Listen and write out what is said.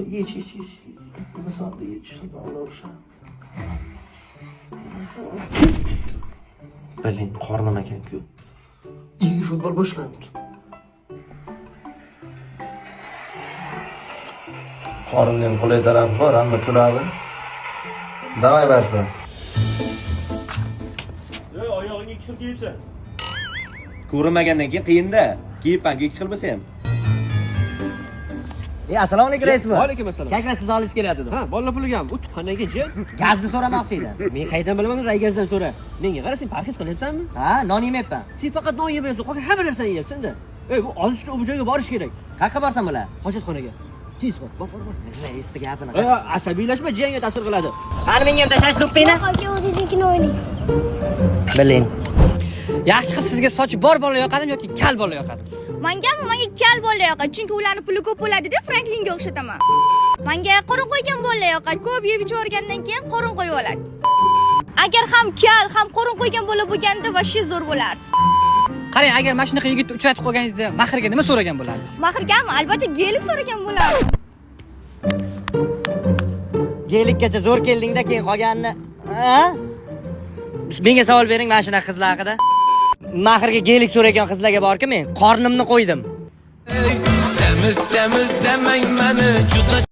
Yech. Misolda yech. Bilin, qornim ekan-ku. İyi futbol boshlandi. Qorinning qulay tarafi bor, hamma turadi. Davay barsa. Oyog'ingga kir kiyibsan. Ko'rmagandan keyin qiyin-da. Kiyibman, ikki xil bo'lsa ham. Assalomu alaykum raismi? Va alaykum assalom. Kakra siz olingiz kelyapti. Ha, bolalar puligami? U qanday jet? Gazni so'ramoqchi edim. Men qayerdan bilaman, Raygazdan so'ra. Menga qara, sen parhez qilyapsanmi? Ha, non yemayapman. Sen faqat non yemayapsan, qolgan hamma narsani yeyapsan-da. Ey, bu ozishga bu joyga borish kerak. Qayerga borsam bo'lar? Hojatxonaga. Tez bor. Raisni gapini. Asabiylashma, jangga ta'sir qiladi. Qani menga ham tashlash do'ppingni? Yo'q, o'zingiznikini o'ylang. Bilin. Yaxshi qiz sizga sochi bor bola yoqadimi yoki kal bola yoqadimi? Menga kal bola yoqadi, chunki ularning puli ko'p bo'ladi-da, Franklinga o'xshataman. Menga qorin qo'ygan bola yoqadi, ko'p yeb ichib o'rgandan keyin qorin qo'yib oladi. Agar ham kal, ham qorin qo'ygan bola bo'lganda vashshe zo'r bo'lardi. Qarang, agar mana shunaqa yigitni uchratib qolganingizda mahrga nima so'ragan bo'lardingiz? Mahrgami? Albatta gelik so'ragan bo'lardi. Gelikkacha zo'r kelding-da, keyin qolganini. Ha? Menga savol bering mana shunaqa qizlar haqida. Mahrga gelik so'ragan qizlarga borki, men qornimni qo'ydim. Semiz demang meni juda